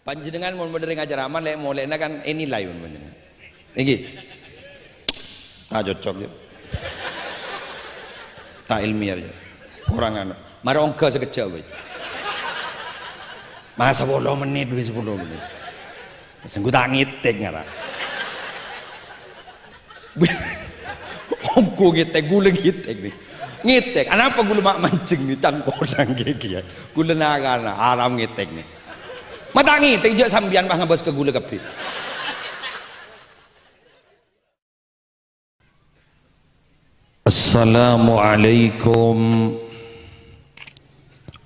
Panjenengan mau modern ngajar aman lek mulainya kan nilai panjenengan. Iki. Tak cocok ya. Tak ilmiah ya. Orang anu. Mari ongko sekejap wae. Masa 10 menit wis 10 menit. Sengku tak ngitik ngara. Ongko ngitik gule ngitik nih. Ngitik. Kenapa gule mak mancing nih cangkolang gigi ya. Gule nakana aram ngitik nih. Mata ngitik je sambian mah ngabas ke gule kabeh. Assalamualaikum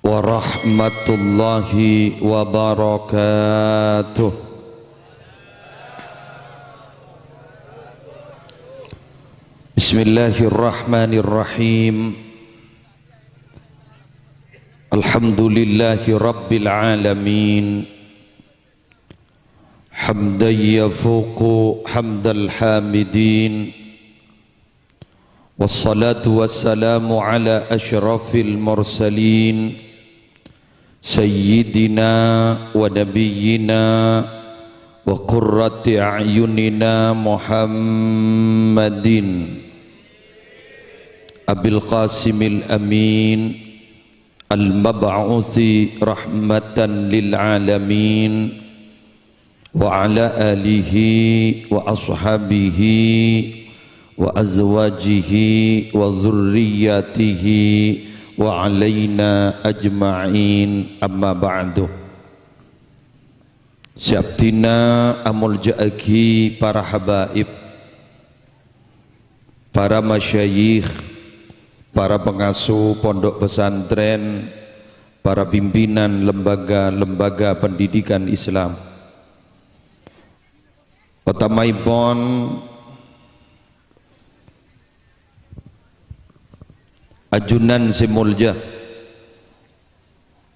warahmatullahi wabarakatuh. Bismillahirrahmanirrahim. Alhamdulillahi rabbil alamin. Hamdan yafuqu hamdal hamidin. Wassalatu wassalamu ala ashrafil mursalin Sayyidina wa nabiyyina wa qurrati a'yunina Muhammadin Abil Qasimil Amin Al-Mab'uthi rahmatan lil alamin wa ala alihi wa ashabihi wa azwajihi wa dhurriyyatihi wa alaina ajma'in amma ba'du. Siaptina amul ja'aki para habaib, para masyayikh, para pengasuh pondok pesantren, para pimpinan lembaga-lembaga pendidikan Islam. Utamaipun ajunan simulja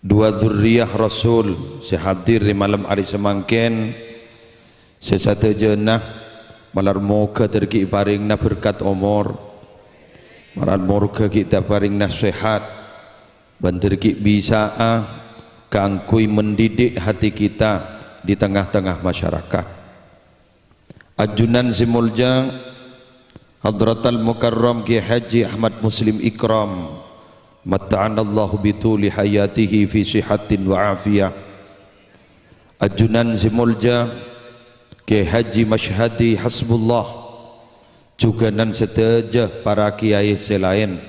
dua dzurriyah Rasul sehadir di malam hari semangken sesatu jenah malar moga terki paringna berkat umur malar moga kita paringna sehat banterki bisa kangkui mendidik hati kita di tengah-tengah masyarakat. Ajunan simulja Hadratal Mukarram Ki Haji Ahmad Muslim Ikram matta'anallahu bituli hayatihi fi sihatin wa afiyah. Ajunan simulja Ki Haji Masyhadi Hasbullah juga nan seteja para kiai selain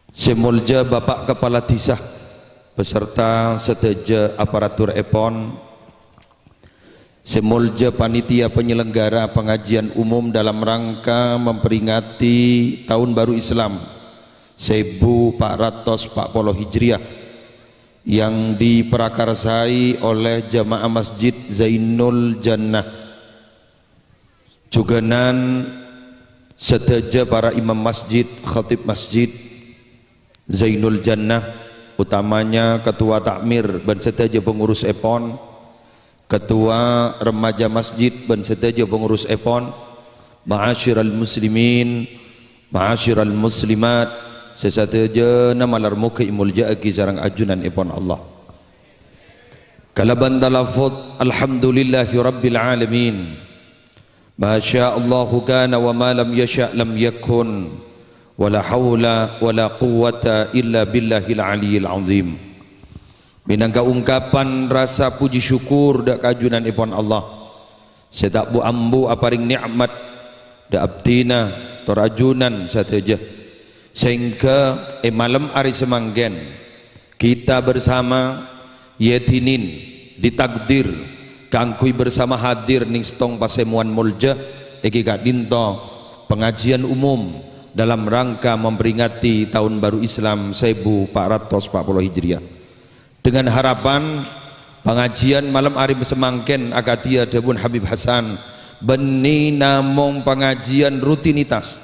simulja Bapak Kepala Desa beserta seteja aparatur EPON, semulja panitia penyelenggara pengajian umum dalam rangka memperingati Tahun Baru Islam 1440 Hijriah yang diprakarsai oleh jamaah Masjid Zainul Jannah. Juganan seteja para imam masjid, khatib masjid Zainul Jannah, utamanya ketua takmir dan seteja pengurus EPON, ketua remaja masjid dan seteja pengurus EPON, ma'asyiral muslimin, ma'asyiral muslimat, sesateja namalar muka imul ja'aki sarang ajunan EPON Allah. Kalaban talafut alhamdulillahi rabbil alamin. Ma sya'allahu kana wa ma lam yasha' lam yakun. Wala hawla wala quwwata illa billahil aliyyil azim. Minangka ungkapan rasa puji syukur dak kajunan ipon Allah setak bu ambu aparing nikmat dak abdina torajunan sateja sehingga malam hari semanggen kita bersama yetinin ditakdir kangkui bersama hadir ning stong pasemuan mulja iki gak dinto pengajian umum dalam rangka memperingati Tahun Baru Islam 1440 Hijriah. Dengan harapan pengajian malam hari semangken akadia Debun Habib Hasan beni namung pengajian rutinitas,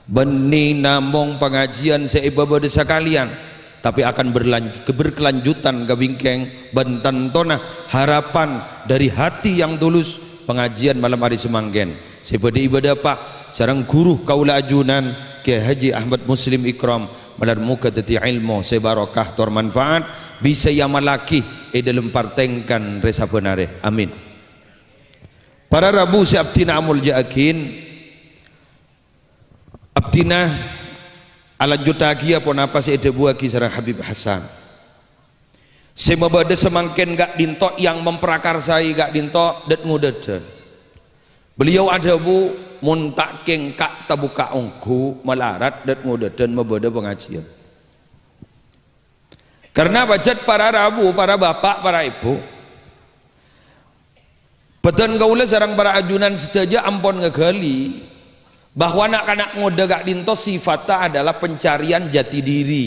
beni namung pengajian seibaba desa kalian, tapi akan berkelanjutan ke bingkeng bentantona harapan dari hati yang tulus pengajian malam hari semangken seperti ibadah pak sarang guru kaula ajunan Kiai Haji Ahmad Muslim Ikram malar muka dati ilmu sebarokah tor manfaat bisa yang malaki dalam partengkan resa benare. Amin. Para rabu si abtina amul jaakin abtina ala jutagi apa napa si buah kisah Habib Hasan. Semabada semangken gak dintok yang memprakarsai gak dintok dat ngudedan. Beliau ada bu muntak keng kak tabuka ongku malarat dat ngudedan mabada pengajian. Karena bajat para rabu, para bapak, para ibu petan gaula sarang para ajunan sedaja ampon ngegali bahwa anak-anak muda gak dinto sifatnya adalah pencarian jati diri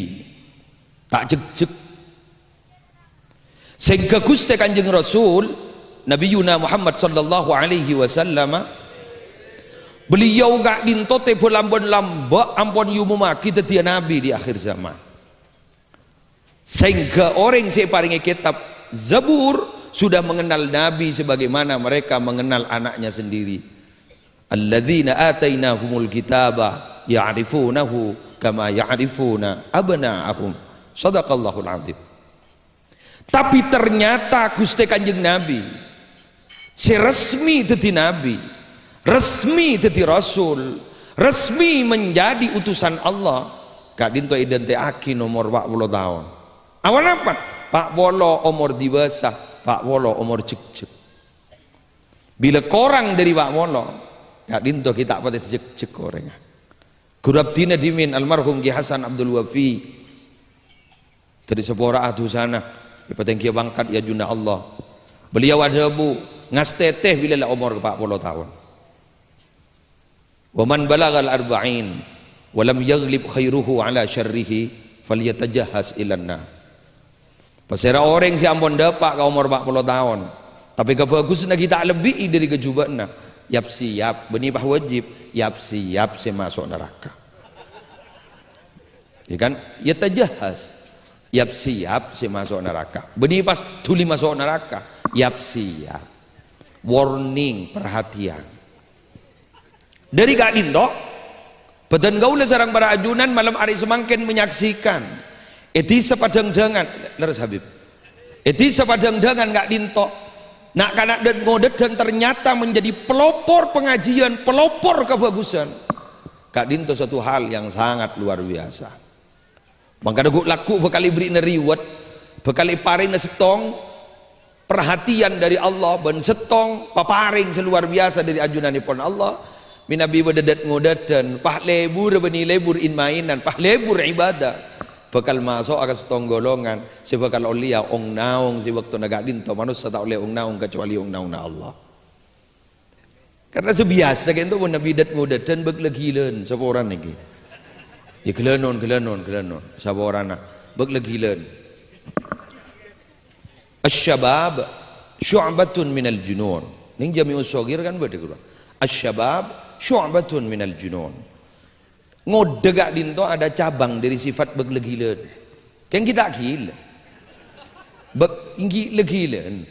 tak jek-jek sehingga Gusti Kanjeng Rasul Nabi Yuna Muhammad sallallahu alaihi wasallam beliau gak dinto tepo lambon-lambok ampon yumumaki tetia Nabi di akhir zaman sehingga orang yang paringi kitab Zabur sudah mengenal Nabi sebagaimana mereka mengenal anaknya sendiri. Alladzina atainahumul kitaba ya'rifunahu kama ya'rifuna abna'ahum. Shadaqallahul azim. Tapi ternyata Gusti Kanjeng Nabi si resmi dadi nabi, resmi dadi rasul, resmi menjadi utusan Allah. Kak dinto identiaki nomor 40 tahun. Awan apa? Pak Wolo umur dewasa, Pak Wolo umur cek-cek. Bila korang dari Pak Wolo, gak dinto kita apa cek-cek korang. Guru abdina dimin almarhum Ki Hasan Abdul Wafi. Dari sebuah atu sana, ipateng kia bangkat ya junda Allah. Beliau ada bu ngasteteh bila lah umur 40 tahun. Wa man balagal arba'in wa lam yaghlib khairuhu ala syarrihi falyatajahhas ilanna. Pasera orang si ampun dapat ke umur 40 tahun tapi kebagusnya kita lebih dari kejubaannya yap siap benih bah wajib yap siap si masuk neraka ya kan ya tajahas yap siap si masuk neraka benih pas tuli masuk neraka yap siap warning perhatian dari gak dinto pedan gaula sarang para ajunan malam hari semangkin menyaksikan eti sepadang-dangan leres Habib eti sepadang-dangan gak dintok nak kanak dan ngodet dan ternyata menjadi pelopor pengajian pelopor kebagusan gak dintok suatu hal yang sangat luar biasa maka guk laku bekali beri neriwet bekali paring setong perhatian dari Allah ben setong paparing seluar biasa dari ajunanipun Allah minabi bededet ngodet dan pah lebur beni lebur in mainan pah lebur ibadah bakal masuk akan setong golongan si bakal ulia ong naung si waktu nagak dinto manusia tak oleh ong naung kecuali ong naung na Allah karena sebiasa kan itu Nabi dat muda dan beglegilen seorang lagi ya gelenon seorang beglegilen asyabab syu'batun minal junun ning jami usogir kan berdua asyabab syu'batun minal junun ngodegak dinto ada cabang dari sifat beglegilen kan kita gila inggi legilen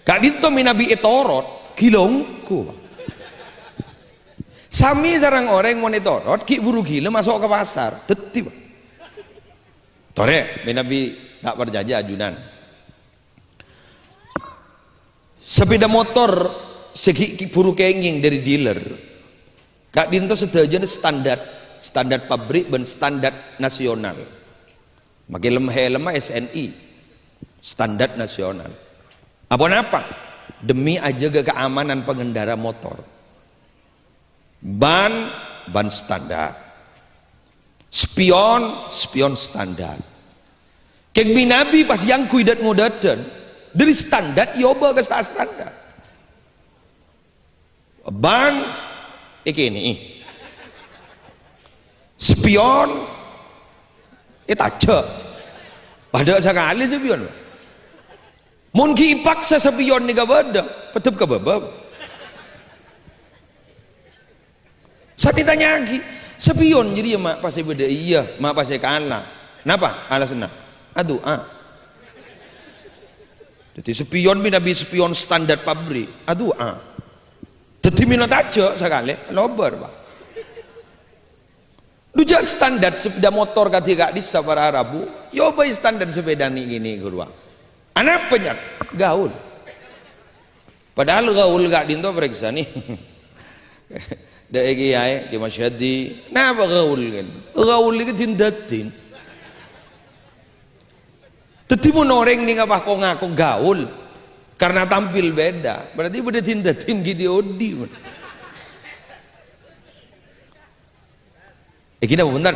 kak dinto minabi etorot kilongku sami sarang orang mau etorot ki buru gila masuk ke pasar tetip tore minabi tak berjaja ajunan sepeda motor segi buru kenging dari dealer kak dinto sedajan standar pabrik dan standar nasional makin lemah SNI standar nasional apa demi aja keamanan pengendara motor ban standar spion standar kek binabi pas yang kuidat ngudadan dari standar yoba ke standar ban iki ini spion aja pada sekali spion mungkin paksa spion ni kabada petep kababab saya tanya lagi spion jadi ya mak pasti beda iya mak pasti kalah kenapa alasannya aduh jadi spion binabi spion standar pabrik aduh jadi minat aja sekali lobar pak Duja standar sepeda motor ketika di sabara Arabu, yo bay standar sepeda nih gini gua. Anak penyak gaul. Padahal gaul gak dinto periksa nih. Da egi ay di masyadi, napa gaul kan? Gaul itu tindatin. Tetimu noreng nih ngapa kok ngaku gaul? Karena tampil beda. Berarti beda tindatin gini odi. Gini bener.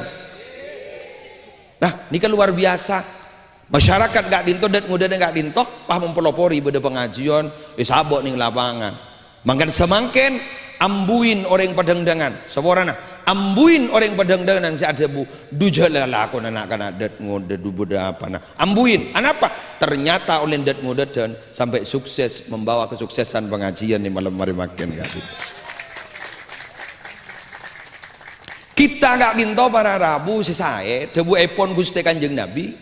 Nah, ini kan luar biasa. Masyarakat gak dinto dan muda gak dinto, pah mempelopori beda pengajian, sabok ning lapangan. Mangkan semangken ambuin orang padangdangan. Saborana, ambuin orang padangdangan si ada bu. Dujalala aku anak-anak dat ngode du beda apa nah. Ambuin. Anapa? Ternyata oleh dat ngode dan sampai sukses membawa kesuksesan pengajian di malam hari makin gak dinto. Kita gak dinto para Rabu sesae debu epon Gusti Kanjeng Nabi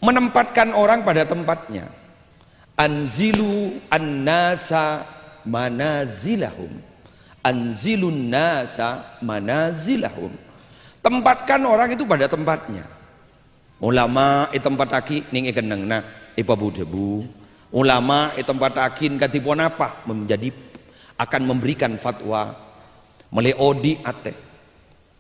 menempatkan orang pada tempatnya. Anzilu annasa manazilahum. Anzilun nasa manazilahum. Tempatkan orang itu pada tempatnya. Ulama tempat aki ning ikenengna ipabu debu. Ulama tempat akin katipun apa menjadi akan memberikan fatwa meleodi ate.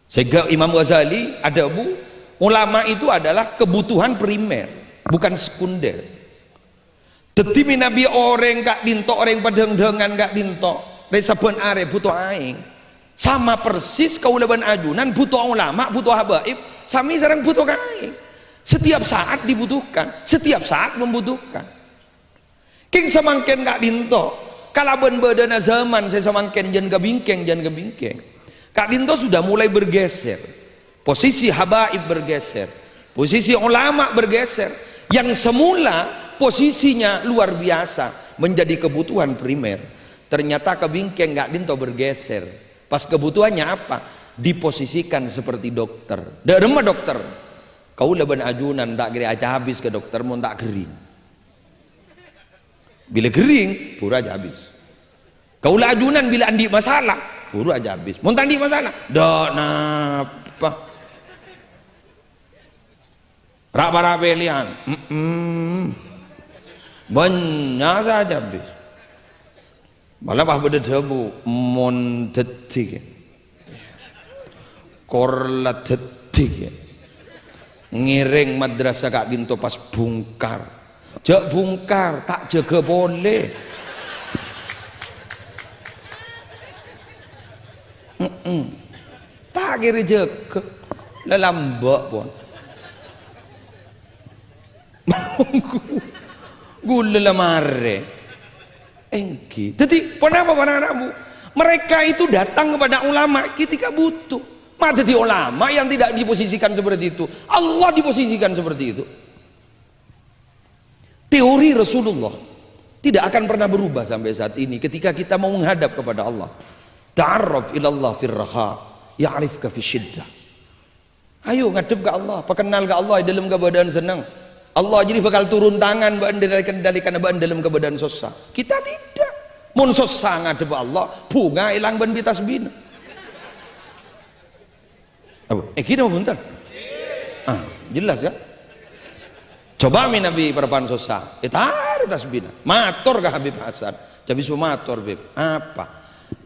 Sehingga Imam Ghazali ada bu, ulama itu adalah kebutuhan primer, bukan sekunder. Tetimi Nabi orang gak dinto, orang padang-dangan gak dinto, resaban are butuh aing. Sama persis kaulaban ajunan butuh ulama, butuh habaib, sami sareng butuh aing. Setiap saat dibutuhkan, setiap saat membutuhkan. King samangken gak dinto, kalaban badana zaman saya samangken jangan kebingkeng. Kak Dinto sudah mulai bergeser, posisi habaib bergeser, posisi ulama bergeser, yang semula posisinya luar biasa menjadi kebutuhan primer, ternyata kebingkeng Kak Dinto bergeser. Pas kebutuhannya apa? Diposisikan seperti dokter. Derma dokter, kau leban ajunan tak kira aja habis ke dokter mau tak kering. Bila kering, pura aja habis. Kau ajunan bila andi masalah, buru aja habis. Mau tandi masalah, dak napa? Raba pilihan, banyak saja habis. Malah bah beda debu, mon detik, korla detik, ngiring madrasah Kak Dinto pas bungkar, jak bungkar tak jaga boleh. Tak kira jaga lelambak pun gula lamare engki. Jadi kenapa para Rabu mereka itu datang kepada ulama ketika butuh. Maka jadi ulama yang tidak diposisikan seperti itu, Allah diposisikan seperti itu. Teori Rasulullah tidak akan pernah berubah sampai saat ini ketika kita mau menghadap kepada Allah. Ta'arraf ilallah firraha ya'rifka fi syiddah. Ayo ngadep ke Allah, perkenal ke Allah dalam keadaan senang. Allah jadi bakal turun tangan kendalikan dalam keadaan susah. Kita tidak. Mun susah ngadep Allah, bunga ilang ban bitasbina. Kita mau bentar. Jelas ya? Coba Nabi perpan susah. Tarik tasbina. Matur ke Habib Hasan. Jadi semua matur Habib. Apa?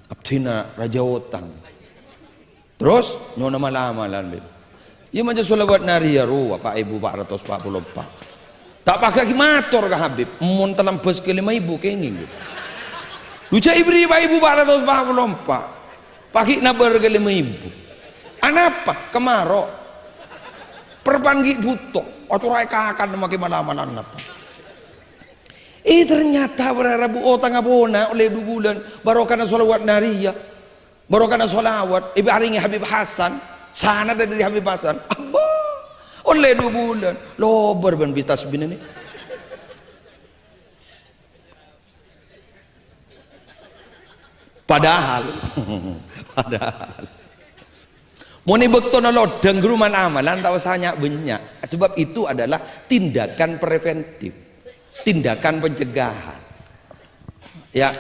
Abdina Raja Utang. Terus nona malam-malam Beb. Ya macam solawat nari ya ruwa Pak Ibu 444. Tak pakai matur ke Habib. Mun telembes ke 5.000 kenging. Luca ibri Pak Ibu 444. Pakai nabar ke 5.000. Anapa? Kemarok. Perpanggi butuh. Ocorai kakan makin malam-malam apa? Ternyata berarabu otang abona oleh 2 bulan baru karena sholawat nariyah, baru karena sholawat ibu haringi Habib Hasan sana dari Habib Hasan abah oleh 2 bulan lobar ban bitasbin ini. Padahal mau bekto nolodeng geruman amalan tahu sanya banyak, sebab itu adalah tindakan preventif, tindakan pencegahan. Ya,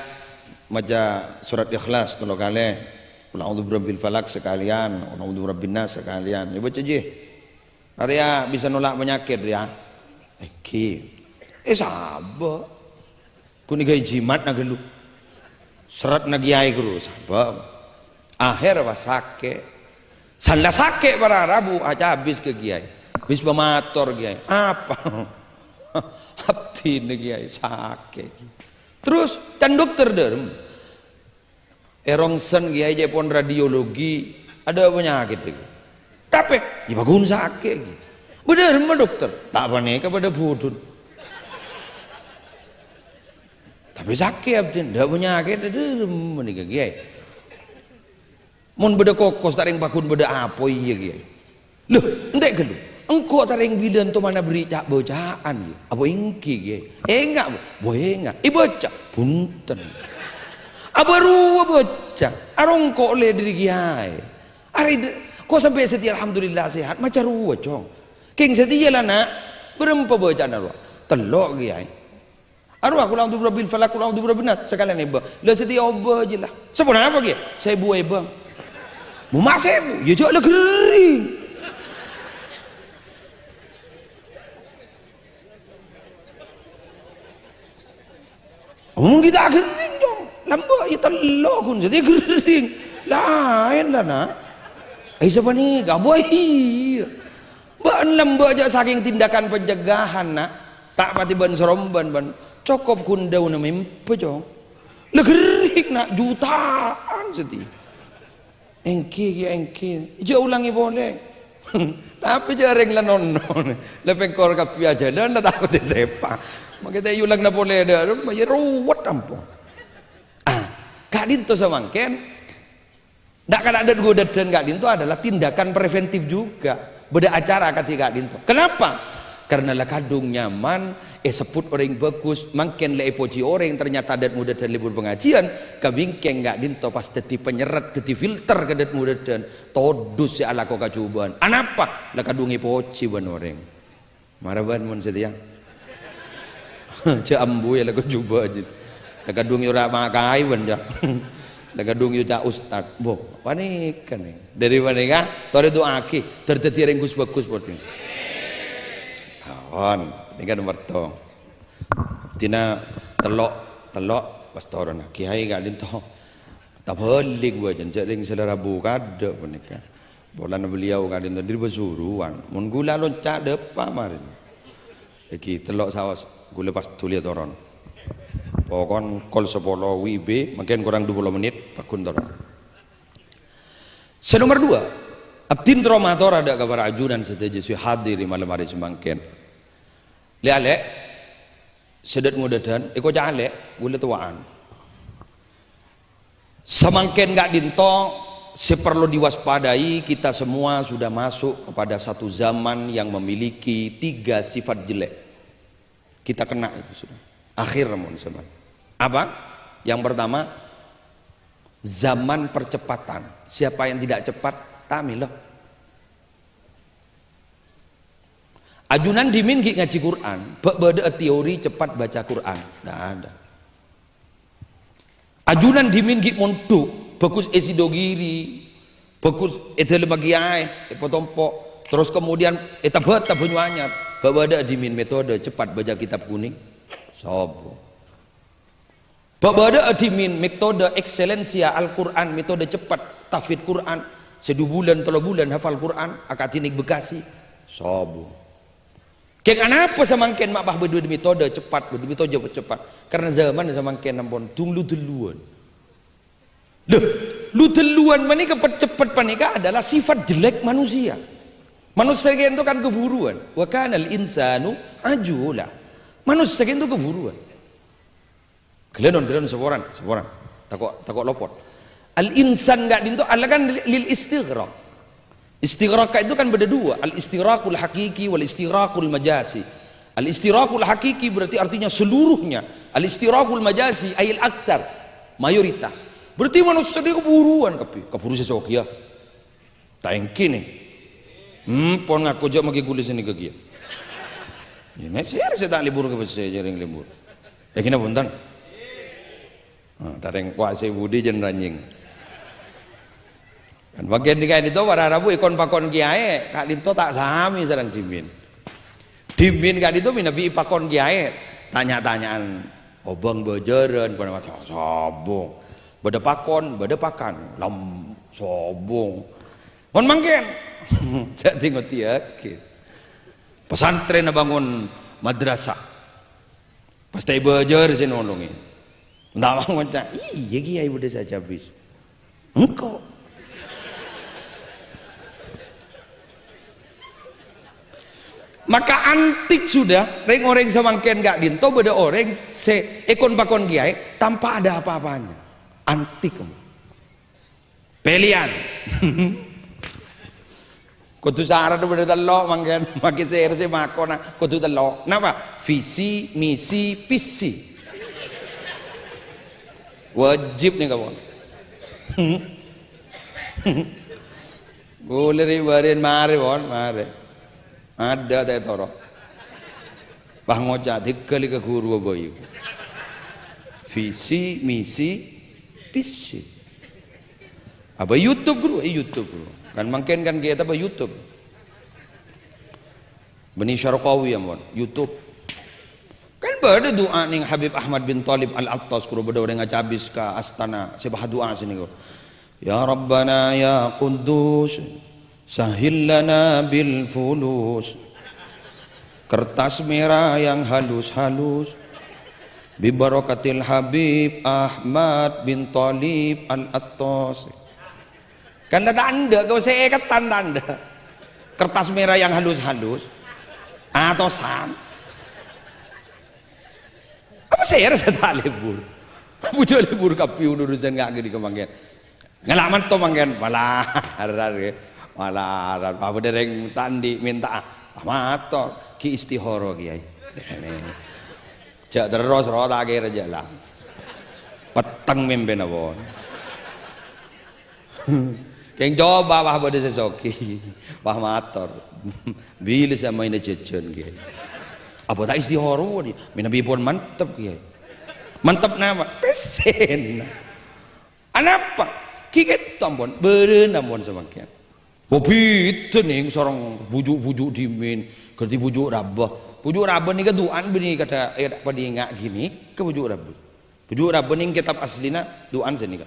maca surat Ikhlas tolo kali Qul a'udzu birabbil falaq sekalian, qul a'udzu birabbin nas sekalian. Ya baca je. Arya bisa nolak penyakit ya. Sabar. Kuni gay jimat na gelu. Serat na giai guru sabar. Akhir apa sakit. Sanda sakit para Rabu aja habis ke giai. Habis pemator giai. Apa? Hati na giai sakit. Terus can dokter derm. Erongsen giai Jepon radiologi ada penyakit itu. Tapi ya bagun sakit gitu. Bener mah dokter. Tak panik kepada budut. Tapi sakit abdi, ndak penyakit ada menikah giai. Mun beda kokos taring bakun beda apa iya giai. Loh, entek gelu. Engkau taring bidan tu mana beri cak bocaan giai. Apa ingki giai? Enggak, boleh enggak. Baca punten. Apa ruwa baca. Arong kok le diri giai. Ari kok sampai setia alhamdulillah sehat macam ruwa cong. King setia lah nak. Berempa bacaan arwah. Telok giai. Arwah kula untuk berabil falak kula untuk berabinas sekalian iba. Lah setia oba je lah. Sempurna apa giai? Sebu iba. Mu mak sebu. Ya jok lah kering. Kita kering dong. Lambak ya telok kun setia kering. Lain lah nak. Siapa ni? Gaboy. Ban lambak aja saking tindakan pencegahan nak. Tak pati ban seromban ban. Cokop kundau na mimpi jong. Legerik nak jutaan seti. Engki. Ija ulangi boleh. Tapi jarang lah non. Lepengkor kapi aja dan tak dapat sepa. Makanya ulang na boleh dah. Macam ruwet ampun. Kak Dinto samangken. Tak kada ada dua dan Kak Dinto adalah tindakan preventif juga. Beda acara ketika Kak Dinto. Kenapa? Karena lah kadung nyaman, sebut orang bagus, makin le poji orang ternyata adat muda dan libur pengajian, kabingkeng Kak Dinto pas teti penyeret, teti filter kadat muda dan todus si ala kau kacubaan. Anapa? Lah kadung poji ban orang. Maraban mun setia. Jambu ya lah kau coba aja. Lah kadung ora makai ban ja. Lah kadung yu cak ustad. Boh, panik kan. Dari mana kah? Tore doa aki, terteti renggus bagus botin. Ini kan nomor to. Tina telok pastoran kiai Kak Dinto. Tak beling gua ring selerabu kada punika. Bolan beliau Kak Dinto diri besuruan. Mun gula loncat depa marin. Iki telok sawas gula pas tulia toron. Pokon kol 10 WIB makin kurang 20 menit pakun toron. Senomor 2. Abdin tromator ada kabar ajudan seteja sui hadir di malam hari semangken. Lihat sedet mudadan iko jale gula tuaan samangken Kak Dinto seperlu diwaspadai. Kita semua sudah masuk kepada satu zaman yang memiliki 3 sifat jelek. Kita kena itu sudah akhir mon zaman. Apa? Yang pertama zaman percepatan. Siapa yang tidak cepat tamiloh. Ajunan dimin ngaji Quran, beda teori cepat baca Quran, tidak ada. Ajunan dimin mondok, bagus esidogiri, bagus edel bagiai, potompo, terus kemudian etabat tabunya anyar, beda dimin metode cepat baca kitab kuning, sobo. Beda dimin metode ekselensia Al-Quran, metode cepat tahfidz Quran, 2 bulan 3 bulan hafal Quran, akatinik Bekasi, sobo. Kek apa samangken mak bah berdua metode cepat, berdua metode cepat. Karena zaman samangken nampon tung lu teluan. Lu teluan manika cepat panika adalah sifat jelek manusia. Manusia itu kan keburuan. Wa kanal insanu ajula. Manusia itu keburuan. Kelenon seporan. Takok lopot. Al insan enggak dinto Allah kan lil istighraq. Istighraq itu kan beda dua, al-istighraqul hakiki wal istighraqul majasi. Al-istighraqul hakiki berarti artinya seluruhnya. Al-istighraqul majasi ayil aktsar, mayoritas. Berarti manusia dia keburuan keburu sesok ya. Tak engkin nih. Pon ngaku jauh magi kulis ini kegia. Ini saya tak libur ke saya jaring libur. Ya kena punten. Tareng kuasa budi jen ranjing. kan bagian dikain itu para rabu ikon pakon kiai kak dinto tak sami sareng dimin kak dinto minabi pakon kiai tanya-tanyaan obang bejeren pada mata sobong beda pakon beda pakan lam sobong mon mangken jadi ngerti yakin pesantren bangun madrasah pasti bejer sih nolongin ndak bangun cak iya kiai udah saja habis engkau maka antik sudah orang semangken gak dinto beda orang se ekon pakon kiai tanpa ada apa-apanya antik pelian kudu syarat beda telok mangken maki ser se makona kudu telok napa visi misi visi wajib nih kawan boleh ribarin mari bon mari ada teh toro bah ngoja dikali ke guru boy visi misi visi apa YouTube guru YouTube guru kan mungkin kan kita apa YouTube Bani Syarqawi ya mon YouTube kan ada doa ning Habib Ahmad bin Talib Al-Attas guru beda orang ngacabis ke Astana sebah doa sini guru ya Rabbana ya Quddus sahil lana bil fulus kertas merah yang halus-halus bibarakatil Habib Ahmad bin Talib Al-Attas kan ada tanda kau saya ketan tanda kertas merah yang halus-halus atau san apa saya rasa tak libur muncul libur kapiu urusan gak gini kemangkian ngalaman to mangkian malah malah apa dereng tandi minta amator ki istihoro kiai jak terus roda akhir aja lah peteng mimpen apa keng coba wah bade sesoki wah mator bila sama ini jajan kiai apa tak istihoro dia minabi pun mantep kiai mantep nama pesen anapa kiket tambon beren tambon semakin Bobi itu nih seorang bujuk-bujuk dimin, kerti bujuk rabah nih keduaan bini kata pada ingat gini ke bujuk rabah nih kitab aslina duaan sini kan,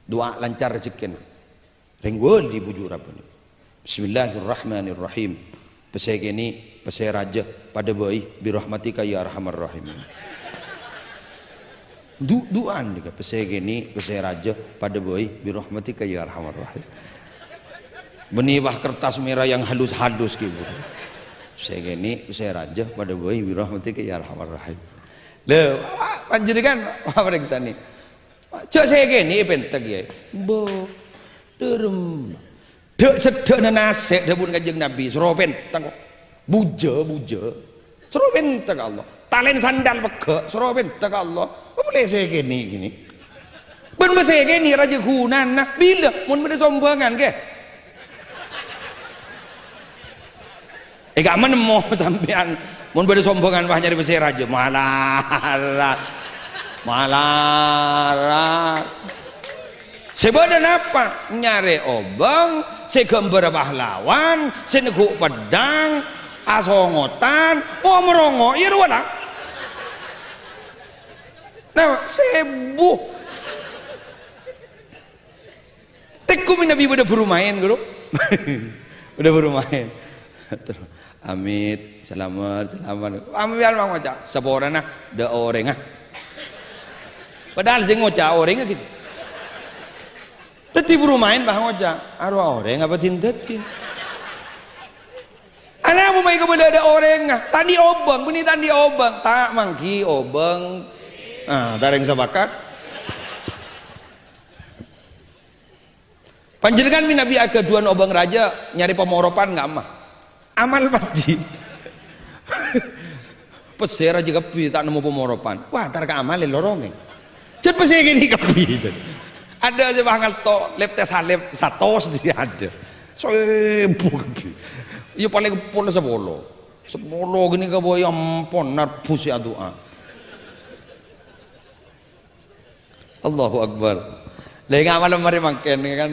doa lancar rezeki, renggol di bujuk rabah nih. Bismillahirrahmanirrahim. Pesai gini, pesai raja pada bayi birahmatika ya arhamar rahimin. Duaan nih pesai gini, pesai raja pada bayi birahmatika ya arhamar rahimin. Benibah kertas merah yang halus-halus gitu saya gini saya raja pada boy birahmatika ya arhamar rahim lho panjenengan apa reksa nih cok saya gini pentek ya bo derem dek sedekna nasik dapun kanjeng Nabi suruh pentek buja suruh pentek Allah talen sandal pegak suruh pentek Allah boleh saya gini ben saya gini raja gunan nah bila mun beda sombongan ke gak menemu sampean mun beda sombongan wah nyari besar aja malarat sebenarnya apa nyari obeng segambar pahlawan seneguk pedang asongotan merongo iya ruwala nah sebuh tekum nabi udah bermain guru udah bermain amit selamat amian mang ngoca saborana da oreng padahal sing ngoca oreng gitu teti berumain bah ngoca arwah oreng apa tintetin ana mau mai kepada ada oreng tadi obeng beni tadi obeng tak mangki obeng tareng sabakat panjenengan minabi agaduan obeng raja nyari pemoropan nggak mah amal masjid peser aja kepi tak nemu pemoropan wah tar ke amal lorong cet peser gini kepi itu ada aja bangal to lep tes halep satos dia ada sebu kepi iya paling polo sepolo gini ke boy ampun narpus ya doa Allahu Akbar lagi amal mari makan kan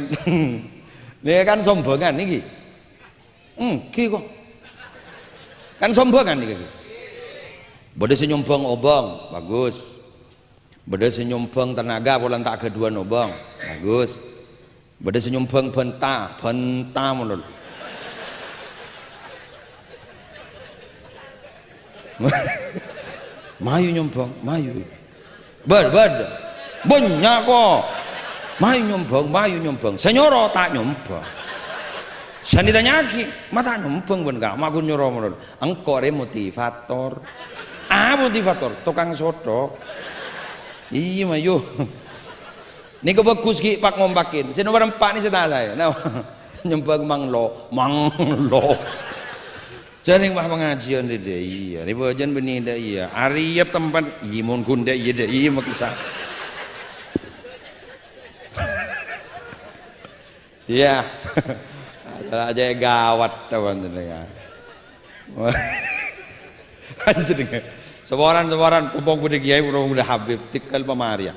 Nih kan sombongan niki. Ki kok. Kan sombongan niki. Bade sing nyombong obong, bagus. Bade sing nyombong tenaga pola tak kedua obong, bagus. Bade sing nyombong bentah ngono. Mayu nyombong, mayu. Bad. Banyak kok. Mayu nyombong. Senyoro tak nyombong. Saya ditanyaki, mata nyombong ben gak maku nyoro menurut. Engkau motivator. Motivator, tukang soto. Iya mayu. Ini bagus ki pak ngombakin. Sino barang pak ni saya. Nah, nyombong manglo. Jadi mah pengajian dia iya. Ni bajan beni dia iya. Ariap tempat imun gunda iya dia iya makisa. Siap. Aja gawat tawan dengar. Anjir dengar. Sebaran kumpul kuda kiai kuda Habib tikal pamaria.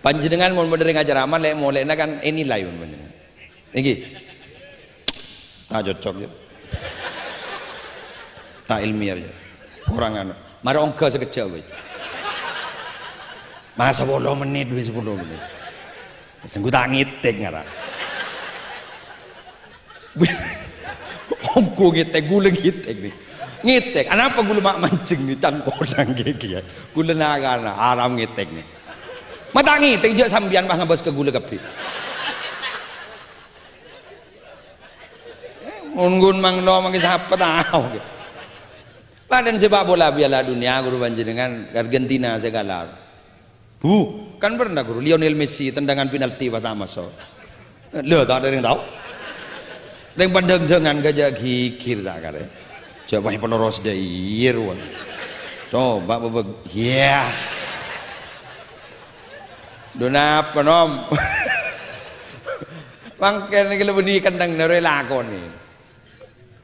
Panjenengan mau modern ngajar aman lek mulai kan ini layun panjenengan. Niki. Tak cocok ya. Tak ilmiah ya. Kurang anu. Mari ongkos sekejap wis. Masa 10 menit wis 10 menit. Sing ku tak ngitik ngara. Ongko ngitik guleng ngitik nih. Ngitik. Kenapa gula mak mancing nih cangkodang gigi ya. Gula nagana aram ngitik nih. Mata ngitik je sambian mah ngabas ke gula kepi. Munggun manglo mangke siapa tahu. Badan sepak bola Piala Dunia guru panjenengan Argentina segala. Kan pernah guru Lionel Messi tendangan penalti pertama so. Lho tak ada yang tahu. Yang pandang dengan gajah gigir tak kare. Coba peneros dair wan. Coba bebek. Yeah. Dona apa nom? Mangken iki lebih kandang nare lakon ni.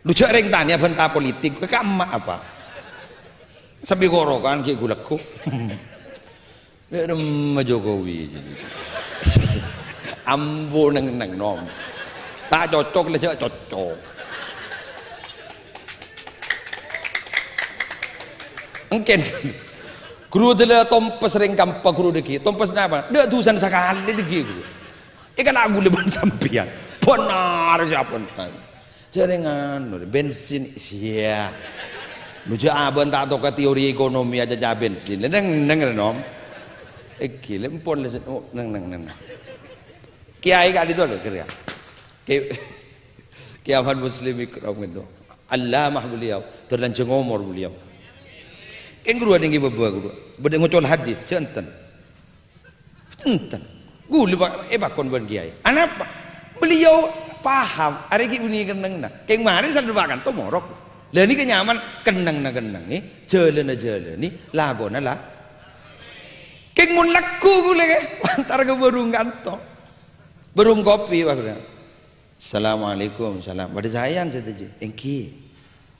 Lu cak ring tanya bentah politik ke emak apa? Sambil gorokan kayak gulakku. Dia nama Jokowi jadi. Ambo neng nom. Tak cocok lah cocok. Mungkin guru adalah tompas ring kampa guru deki. Tompas apa? Dia tulisan sekali deki guru. Ikan aku leban sampian. Benar siapa nih? Jaringan bensin sia. Nuja abang tak tahu ke teori ekonomi aja jah bensin. Neng nom. Iki lempon leset. Oh neng. Kiai kali itu ada kira. Kiamat Muslim ikram itu. Allamah beliau terlanjur ngomor beliau. Yang guru ada yang beberapa guru. Beda ngocol hadis jantan. Gulu bakon ban kiai. Anapa? Beliau paham. Hari ini uni kenang na. Keng mari selalu bahkan tu morok. Lain ni kenyaman kenang ni. Jalan ni. Lagu na lah. Keng mun laku gule ke. Antar ke burung kanto. Burung kopi waktu. Assalamualaikum salam. Pada sayang saya tu. Engki.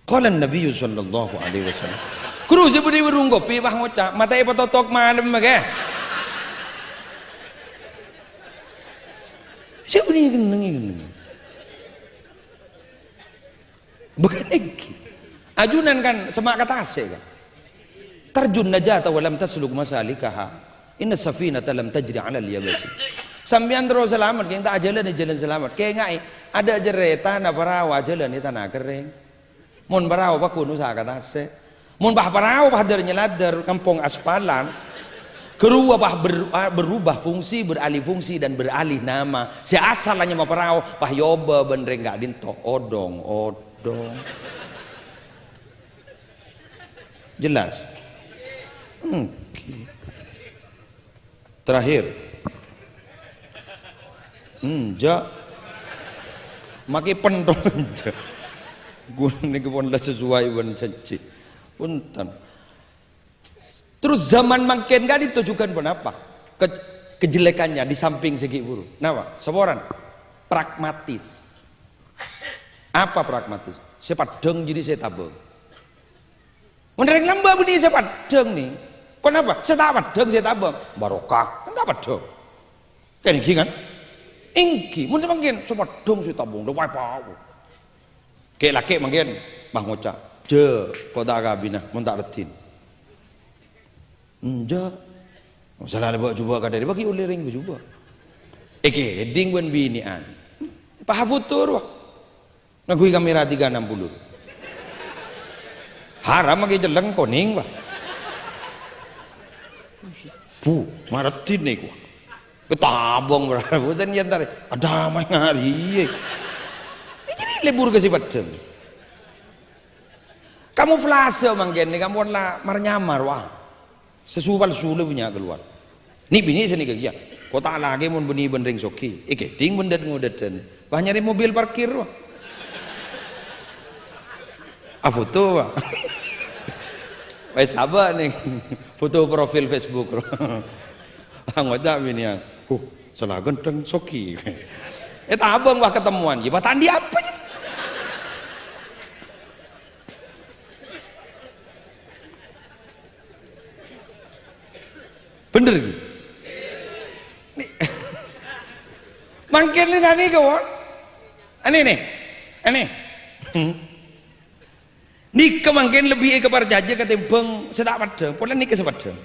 Qala Nabi sallallahu alaihi wasallam. Guru sebudi burung kopi bah ngocak. Mata ipa totok malam ke. Siapa ni kenang. Bukan engki. Ajunan kan semak kata ase kan. Tarjun najata wa lam tasluk masalikaha. Inna safinata lam tajri 'ala al-yabas. Sambian terus selamat yang tak jalan selamat. Kayak ngai ada jereta na parawa jalan di tanah kering. Mun parawa pa kuno sa kata ase. Mun bah parawa bah nyladar kampung aspalan. Kedua bah berubah fungsi, beralih fungsi dan beralih nama. Si asalnya mah parawa bah yoba benreng gak dinto odong. Jelas. Okay. Terakhir. Ja. Maki pendong ja. Gune ke pon sesuai wan caci. Punten. Terus zaman makin gak ditujukan pun apa? Kejelekannya di samping segi buruk. Napa? Seboran pragmatis. Apa pragmatis? Sepadeng jadi saya tabung. Menereng nambah budi sepadeng nih. Kenapa? Saya tak padeng saya tabung. Barokah. Tak padeng. Kan gini kan? Ingki mun manggen sepedung si tabung do wae pau. Ke laki manggen bah ngocak. Je kota kabina mun tak retin. Je. Masalah bawa cuba kadari bagi oleh ring cuba. Eke ding wen binian. Paha futur wah. Ngagui kamera 360. Haram lagi jeleng koning wah. Maratin nih gua. Ketabong berapa bosan ya ntar ada main hari ini lebur ke si padang kamu flase manggen nih kamu lah marnyamar wah sesuatu sulu punya keluar nih bini sini kerja kota lagi mau beni bendring soki ting bendet ngudetan bah nyari mobil parkir wah foto wah wes sabar nih foto profil Facebook anggota bini yang salah genteng soki abang wah ketemuan ya tandi apa ya bener gitu mangkin nih kan nih kawan aneh nih kemangkin lebih kepada jaja ketimbang sedak padang pola nih kesepadang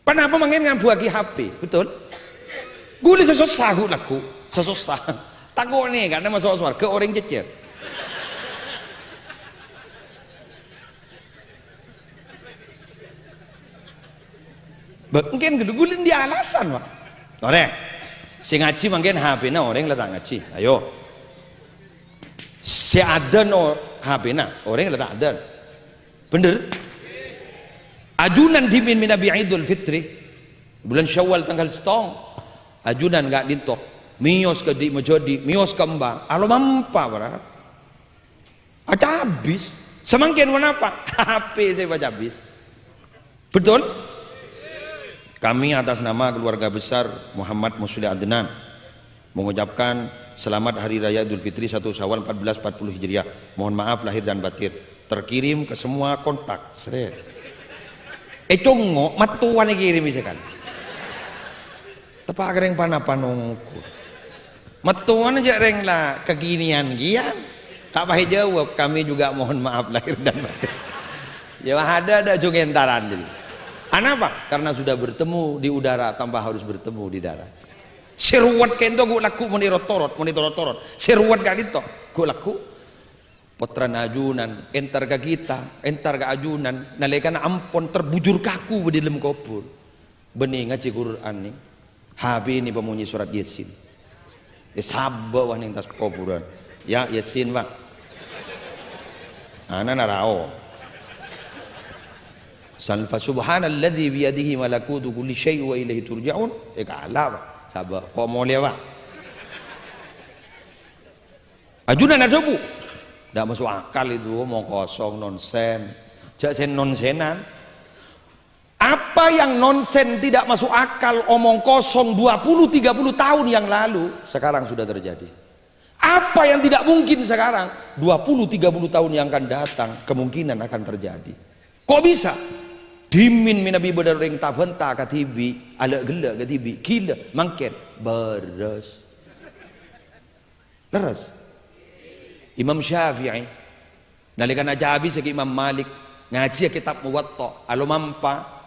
kenapa mangkin ngan buagi HP betul guli sesusah gue laku sesusah takut nih karena masuk surga orang jejer mungkin gede gulin dia alasan wah orang si ngaji mungkin HP na orang letak ngaji ayo si ada no HP na orang letak ada bener ajunan dimin Nabi Idul Fitri bulan Syawal tanggal setong ajunan gak ditok mios ke di majodi mios ke mbak alo mampa berat aja habis semangkin apa HP saya baca habis betul kami atas nama keluarga besar Muhammad Musli Adnan mengucapkan selamat Hari Raya Idul Fitri 1 Syawal 1440 Hijriah mohon maaf lahir dan batin terkirim ke semua kontak seret congok matuan yang kirim misalkan tepak reng panapanoku matuan aja reng lah kekinian gian tak pahit jawab kami juga mohon maaf lahir dan batin ya ada jongentaran jadi kenapa? Karena sudah bertemu di udara tanpa harus bertemu di darat seruat kento gue laku monitorot seruat gak itu gue laku potran ajunan entar ke kita entar ke ajunan nalekan ampon terbujur kaku di dalam kubur bening ngaji Quran nih Habis ini pemunyi surat Yasin. Sabak wah ning tas kuburan. Ya Yasin pak. Ana narao. Salfa subhanalladzi biyadihi malakutu kulli syai' wa ilaihi turja'un. Ala pak. Sabak kok mulia pak. Ajunan ada bu. Tidak masuk akal itu mau kosong nonsen. Jak sen nonsenan. Apa yang nonsen tidak masuk akal omong kosong 20-30 tahun yang lalu sekarang sudah terjadi. Apa yang tidak mungkin sekarang 20-30 tahun yang akan datang kemungkinan akan terjadi. Kok bisa? Dimin minabi badar ring tabenta katibi ala gela katibi gila mangken beres. Leres. Imam Syafi'i nalikan aja habis ke Imam Malik ngaji kitab Muwatta alo mampa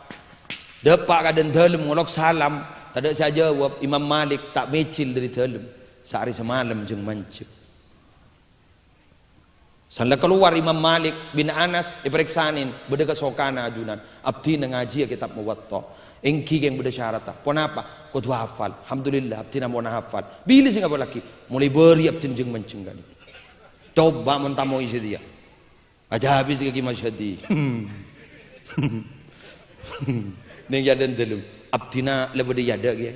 depak kaden dalam ngolok salam tak ada saya jawab Imam Malik tak mecil dari dalam sehari semalam jeng mancip sanda keluar Imam Malik bin Anas diperiksain beda kesokana ajunan abdi ngaji kitab Muwatta engki yang beda syarat pon apa kau hafal alhamdulillah abdi mau hafal bila sih nggak lagi mulai beri abdi jeng mancing kali coba mentamo isi dia aja habis ke masyadi neng yadan dulu abdina lebih dia ada ya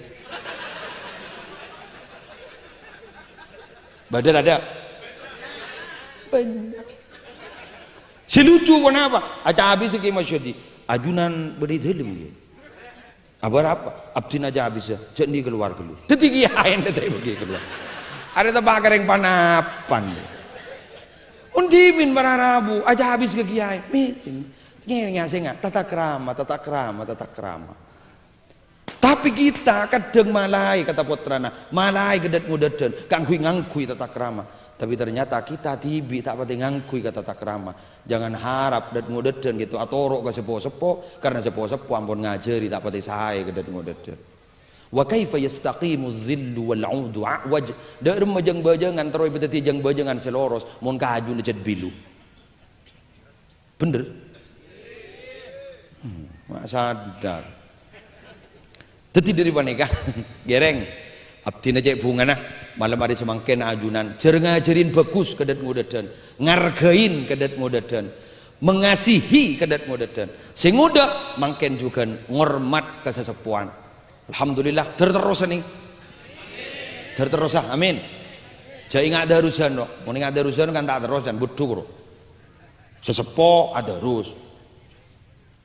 badal ada banyak si lucu pun apa aja habis ke masyadi ajunan beri dalam ya apa abdina aja habis ya jadi keluar dulu tetapi yang tadi pergi keluar ada tempat kering panapan undimin para Rabu aja habis ke kiai meeting ngenya singa tata krama Tapi kita kadang malai kata putrana, malai gedet ngudeden, ngangkui tata krama. Tapi ternyata kita tibi tak pati ngangkui kata tata krama. Jangan harap gedet ngudeden gitu atorok ke sepo-sepo, karena sepo-sepo ampun ngajari tak pati sae gedet ngudeden. Wa kaifa yastaqimu dhillu wal 'udu a'waj. Da remejeng bajengan teroi beteti jeng bajengan seloros mun kaju necet bilu. Bener? Mak sadar. Teti dari wanita gereng abdi najek bunga nah malam hari semangken ajunan jer ngajarin bagus kedat ngudeden ngargain kedat ngudeden mengasihi kedat ngudeden sing muda mangken juga ngormat kesesepuan. Alhamdulillah terus nih terus amin. Jai nggak ada urusan no mau nggak ada urusan kan tak terus dan butuh sesepo ada terus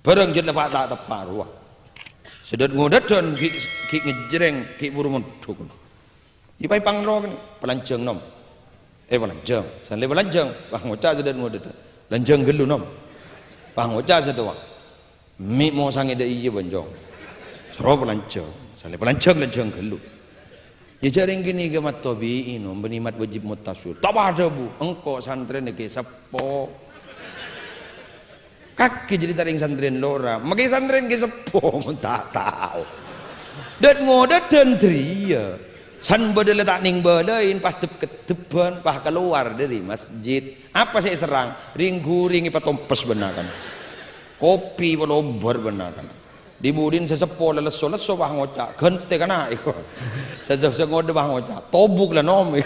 bareng jet lepak tak tepat wah sedot ngudeden ki ngejreng ki buru nguduk ipai pangro pelanjeng nom pelanjeng sanle pelanjeng bang ngoca sedot ngudeden lanjeng gelu nom bang ngoca sedoa mi mo sange de iya bonjong sero pelanjeng sanle pelanjeng lanjeng gelu ya jaring gini ge mat tabiin nom benimat wajib mutasul tak ada bu engko santren ke sepo kaki jadi taring santren lora makai santren ke sepo tak tahu dan ngudeden tria san bedel tak ning belein pas keteban pas keluar dari masjid apa saya serang ring patompes benakan kopi pelobar benakan dibudin sesepo leso bah ngocak gente kana iko sejauh ngode bah ngocak tobuk lah nom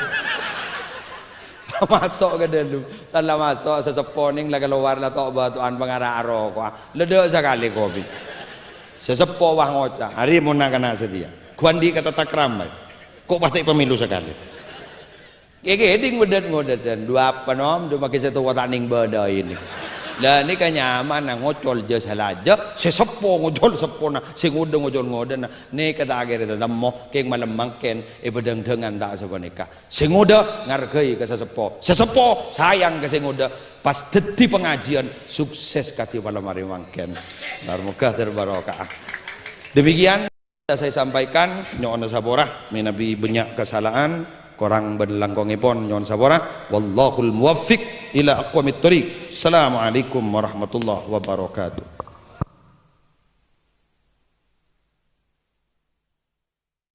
masuk ke dalam salah masuk seseponing lah keluar lah tok batuan pengarah rokok ledek sekali kopi sesepo wah ngocah hari mau nakana sedia kuandi kata takram kok pasti pemilu sekali geding ngudeden dua apa nom dua pakai satu wataning beda ini dan ini kan nyaman ngocol je salaja sesepo ngocol sepona sing udeng ngocol nih kata akhir itu nemo keng malam mangken bedeng dengan tak sebeneka sing udah ngargai ke sesepo sayang ke sing udah pas dadi pengajian sukses kati malam hari mangken semoga terbarokah. Demikian saya sampaikan nyoon saborah menabi banyak kesalahan korang berlangkongipun nyon sabora wallahul muwaffiq ila aqwamit thoriq. Assalamualaikum warahmatullahi wabarakatuh.